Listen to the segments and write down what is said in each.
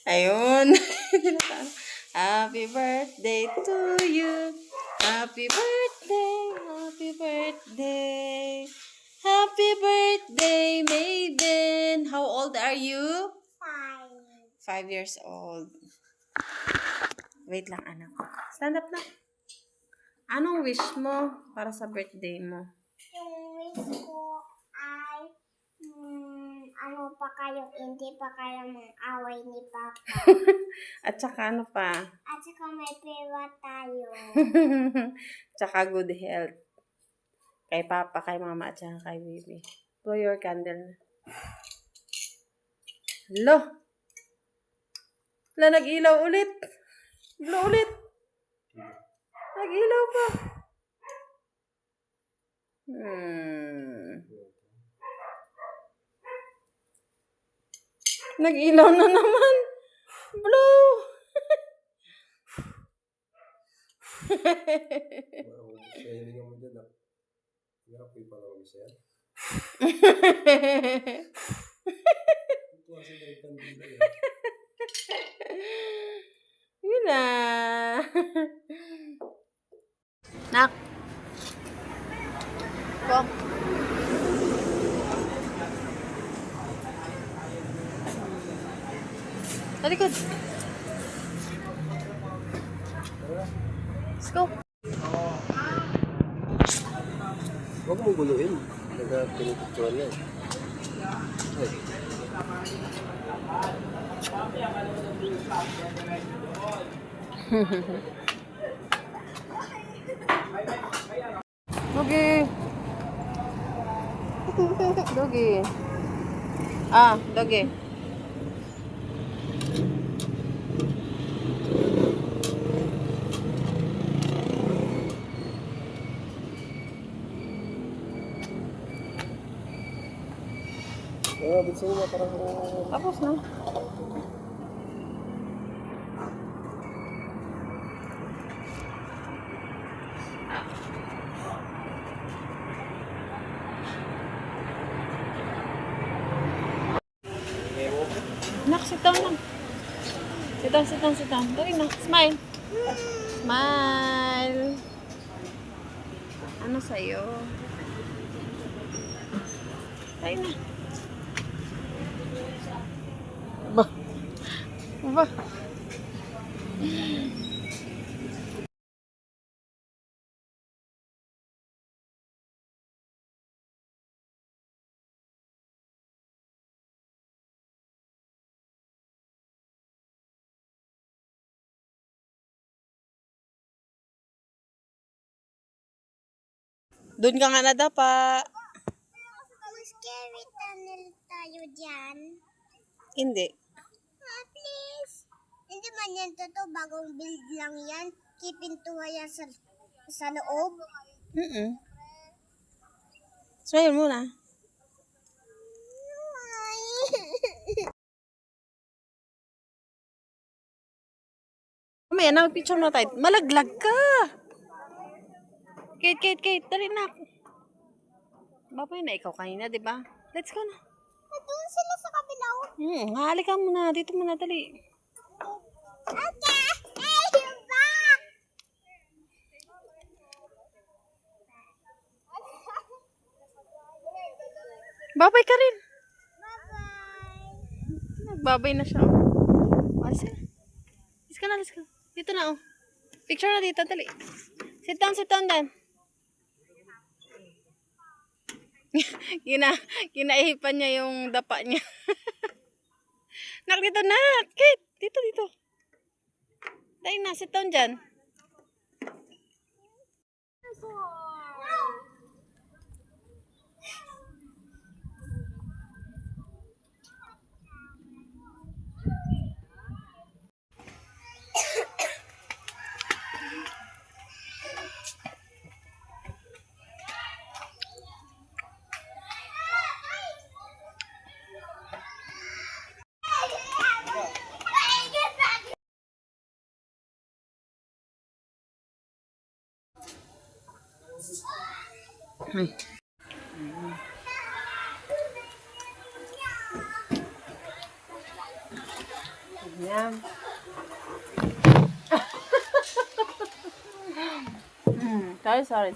Ayun. Happy birthday to you. Happy birthday, happy birthday. Happy birthday, Maiden. How old are you? 5 years old. Wait lang, anak. Stand up na. Anong wish mo para sa birthday mo? Yung wish ko ay ano pa kayo, hindi pa kayo mag-away ni Papa. At saka ano pa? At saka may pera tayo. Tsaka good health. Kay Papa, kay Mama, at saka kay Baby. Blow your candle. Lo! Wala, nag-ilaw ulit. Blow ulit. Nag-ilaw pa. Nag-ilaw na naman. Blow! Sharing mo dyan ah. Ngapoy pa lang siya. Ito kasi nagkandila eh. Yun na. Nak. Po. Talikod. Let's go. Huwag mong guluhin. Nagpinipicturan yan. Ay. Dogi. Dogi. Ah, Dogi. Bitsin mo parang... Tapos na. Nak, sit down lang. Sit down, sit down, sit down. Dali na. Smile. Smile. Ano sa'yo? Dali na. Ba? Ba? Doon ka nga nadapa. Scary tunnel tayo dyan. Hindi. Please. Hindi man yan totoo. Bagong build lang yan. Kipintuha yan sa loob. Smile muna. Mamaya na, picture na tayo. Malaglag ka. Kate. Dali na. Babay na ikaw kanina, di ba? Let's go na. Doon sila sa kabilaw. Halika muna. Dito muna, dali. Okay. Hey, you're back. Babay ka rin. Bye-bye. Nagbabay na siya. Let's go na, let's go. Dito na, oh. Picture na dito, dali. Sit down, Dan. Kinaihipan niya yung dapa niya. Nak, dito na. Kate, dito. Dahil na, sit down dyan. Ay. Yan. Sorry.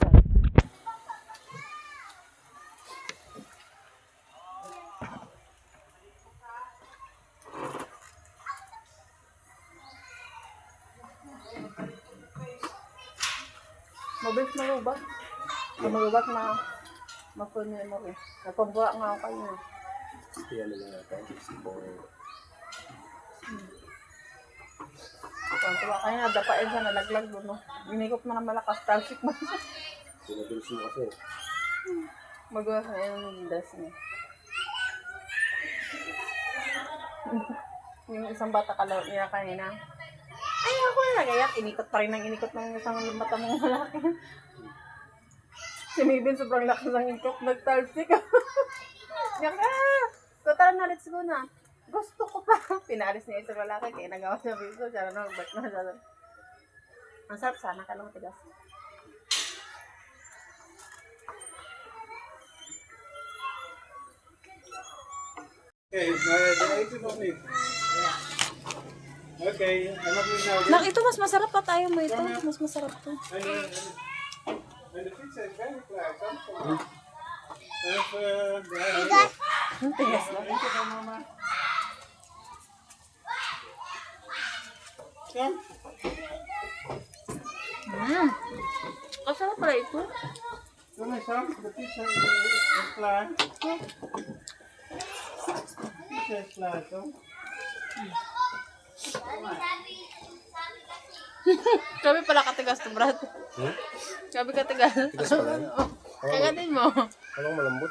Mabilis malubat. Malubat na mapunin mo rin. Napagawa nga ako kayo. Kaya nila natin. Tuwa kayo na, dapain siya, nalaglag doon. No? Inikot mo na malakas, talsik mo. Pinabilis mo kasi. Magawa sa yung das niya. Yung isang bata kalaro niya kanina. Ay, ako na nagayak. Inikot pa rin ng inikot ng isang mata mong malaki. Si Maven sobrang lakas ng inikot. Nagtalsik. Yak tara na, let's go na. Gusto ko pa. Pinalis niya isang lalaki. Kaya nagawa siya biso. Siya na ba't na siya. Ang sarap sana. Kala mo tigas. Okay, the on it. Okay, I'm not doing now. Nak, ito mas masarap pa tayo mo ito. Mas masarap to. And the pizza is very flat. Ang tigas na. Kasarap pala ito. The pizza is flat. Pizza is flat, oh. Sabi pala katigas to, Brad. Sabi katigas. Tigas pala yun? Kagatin mo. Anong malambot?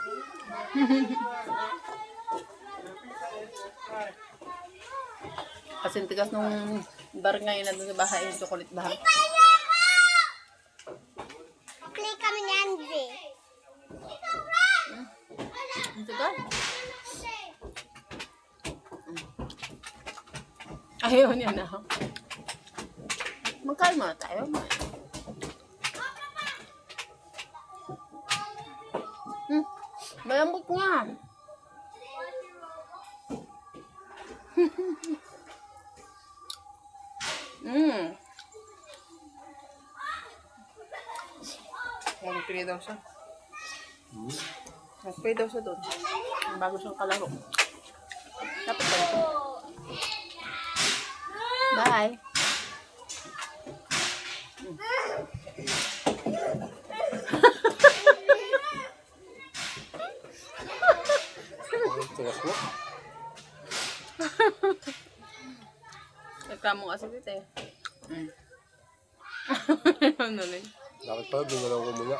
Kasi tigas nung bar ngayon na doon sa bahay, yung chocolate bar. Play kami niyan, B. Ang tigas. Ayaw niya na. Magkain muna tayo. Malambot nga. Nag-pray daw siya. Nag-pray daw siya doon. Bago siyang kalaro. Dapat tayo. Bye. Tigas mo? Nagkamo kasi dito eh. Ano rin? Bakit pala doon na lang kumuya?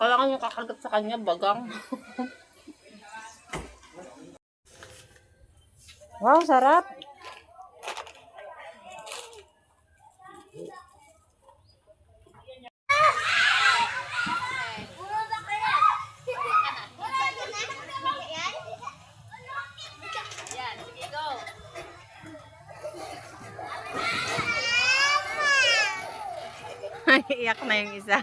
Kala ka yung kakagat sa kanya, bagang. Wow, sarap! Iyak na yung isa.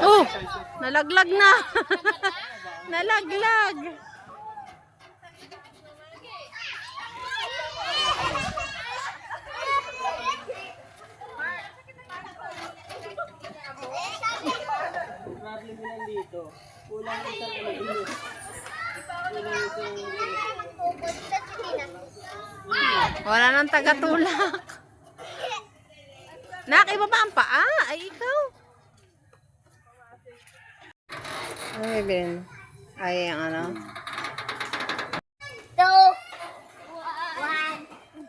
Oh, nalaglag na. Nalaglag. Ito. Kulang yung sa pilipinis. Kulang yung sa wala nang tagatulak. Nak, iba ba ang paa? Ay, ikaw. Ano Ben? Ay, ang ano? 2, 1,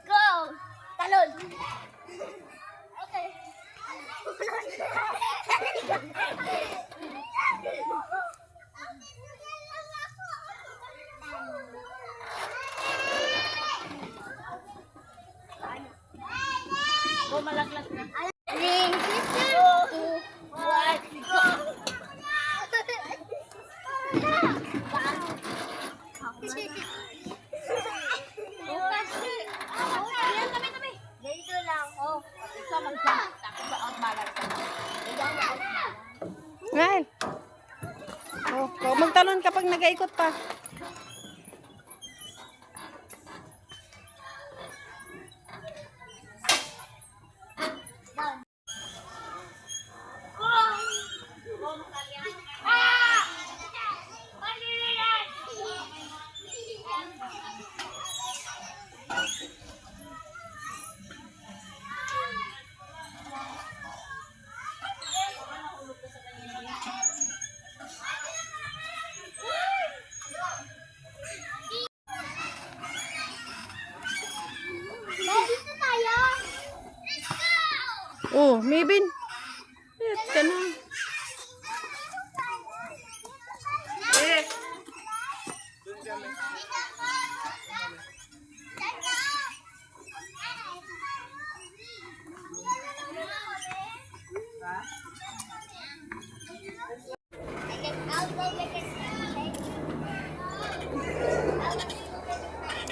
go! Talon! Okay. Go, malaglag na. 3, 2, 1, go! Dito lang. Oh, ikaw mag-jump. Tapos out balance ka. Ngayon. Oh, huwag magtalon kapag nag-aikot pa. Dito tayo. Oh, maybe. Wait ka na.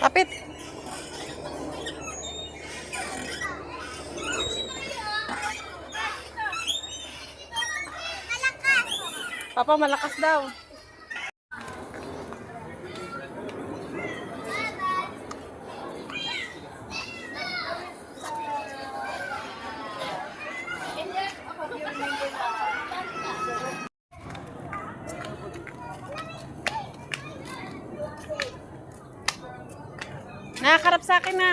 Kapit. Papa, malakas daw. Nakakarap sa akin na.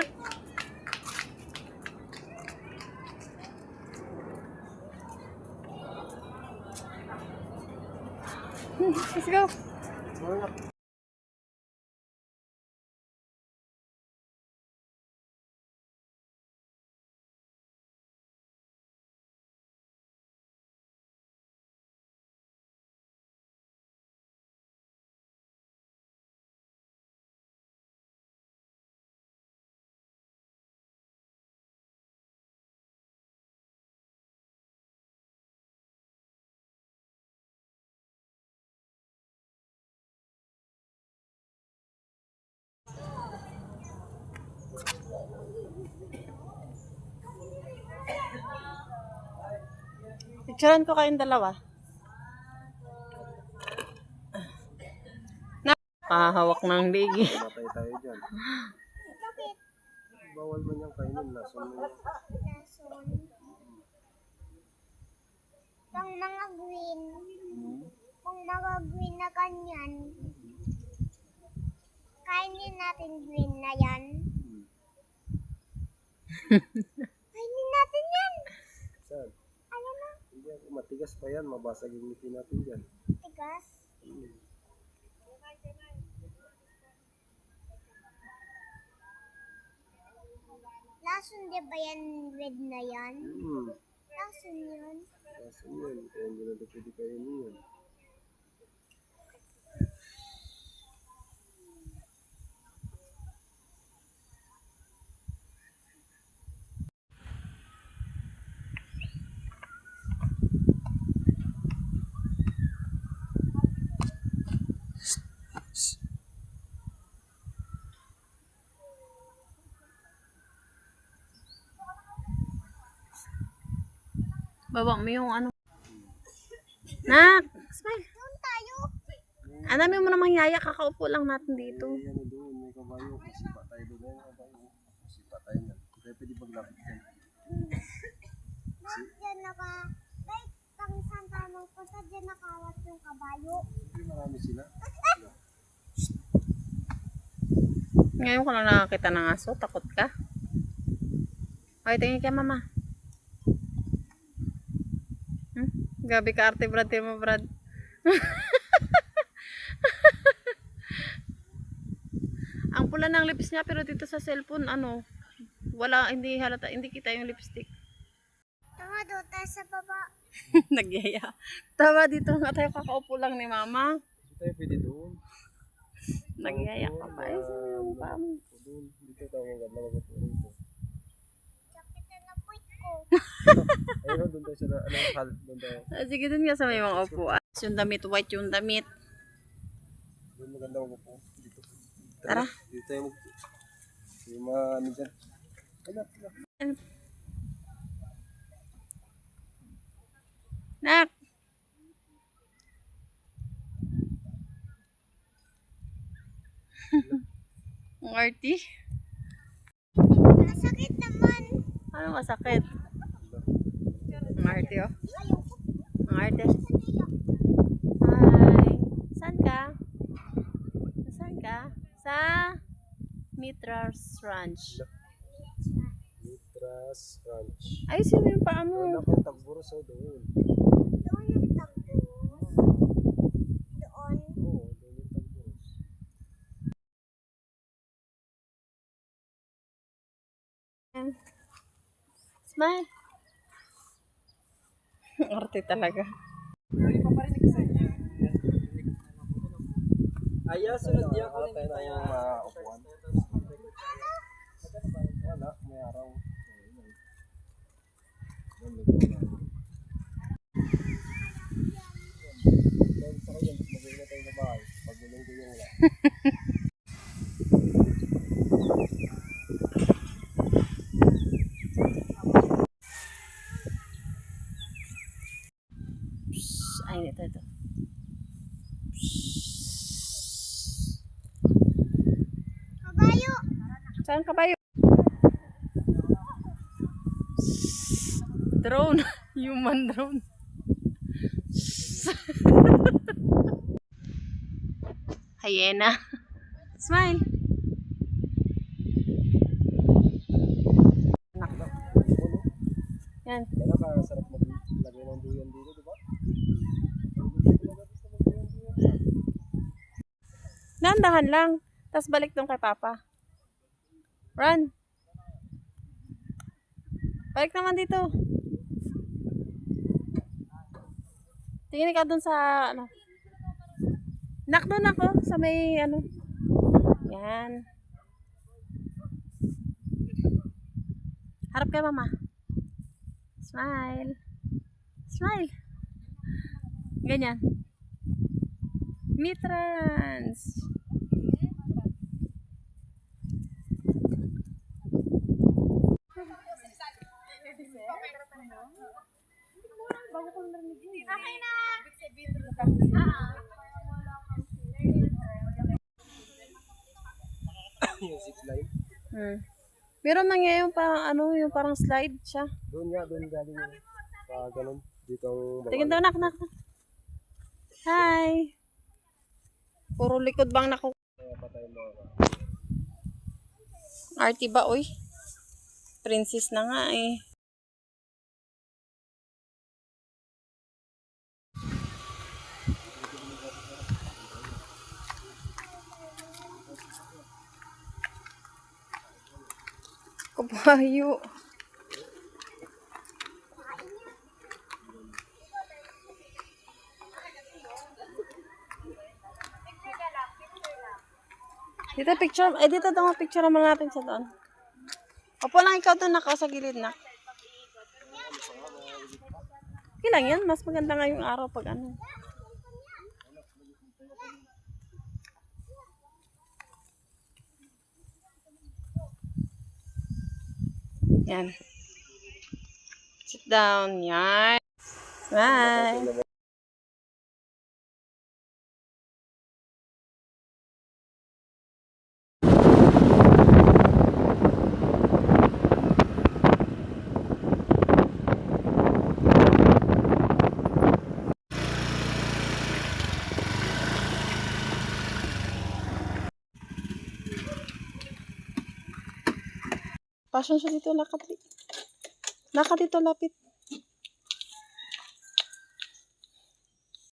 Let's go. Picturean ko kayong dalawa. Hawak ng ligi. Matay tayo dyan. Bawal man yung kainin. Lason mo yan. Lason. Kung mga green. Kung mga green na ganyan. Kainin natin green na yan. Kainin natin yan. Saan? Ayan na. Hindi ako. Matigas pa yan. Mabasag yung ngipin natin dyan. Tigas. Lason di ba yan red na yan? Lason yun. Lason yun. Kaya hindi na ito pwede kainin yun. Baba mo yung ano. Nak! Smile. Doon tayo. Anami mo namang yaya, kakaupo lang natin dito. May ano doon. May kabayo. Masipa tayo doon. May kabayo. Masipa tayo yan. Kaya pwede maglapit yan. Bakit yan naka... Kahit pang Santa magpunta dyan nakawat yung kabayo. Hindi marami sila. Ngayon ko lang nakakita ng aso. Takot ka? Okay, tingin ka, mama. Gabi ka arte, Brad. Timo, Brad. Ang pula ng lips niya, pero dito sa cellphone, ano, wala, hindi halata, hindi kita yung lipstick. Tama doon tayo sa baba. Nagyaya. Tawa, dito nga tayo kakaupo lang ni mama. Hindi tayo pwede doon. Nagyaya ka pa. Ay, sino yung mukha mo? Doon. Dito tayo ang ganda mag-upo rito. Sakit na puwit ko. Ayun, doon tayo sa hal. Doon tayo. Ah, sige, dun nga sa may mga upuan. Yung damit, white yung damit. Doon maganda mag-upo. Dito. Tara. Dito tayo mag-upo. Yung mga ano dyan. Anak. Nak! Ang arty. Masakit naman. Ano masakit? Ang arty, oh. Ayoko. Ang arty. Hi! Saan ka? Saan ka? Sa Mitras Ranch. Mitras Ranch. Ay, sino yung paa Doon mo? ako yung tagburos o doon. Doon yung tagpo. Doon. Oo, doon yung tagburos. Smile. Ang arte talaga. Ayaw, sunod niya ko Tayo na yung mga upuan. Wala, may araw. Sa kayo, magiging na tayo na bahay. Pagulong ko yung lang. Ay, ito. Kabayo. Saan ka ba yun? Drone. Human drone. Hyena. Smile. Yan. Wala ka, sarap maglagay ng duyan dito, di ba? Dahan-dahan lang. Tapos balik dong kay Papa. Run. Balik naman dito. Tingin ka dun sa, ano. Nak doon ako. Sa may, ano. Yan. Harap kay Mama. Smile. Smile. Ganyan. Mitrans. Yung zipline. Meron na nga yung parang ano, yung parang slide siya. Doon nga, doon galing yun. Ganun. Dito ang Tingin daw, nak. Hi. Puro likod bang naku. Kaya pa tayo mga Arty ba, oy? Princess na nga eh. Kabayo. Dito picture, dito daw picture naman natin sa doon. Opo lang ikaw doon naka sa gilid na. Okay lang yan, mas maganda nga yung araw pag ano. Yan. Sit down, yan. Bye. Passion siya dito, lakad. Lakad dito, lapit.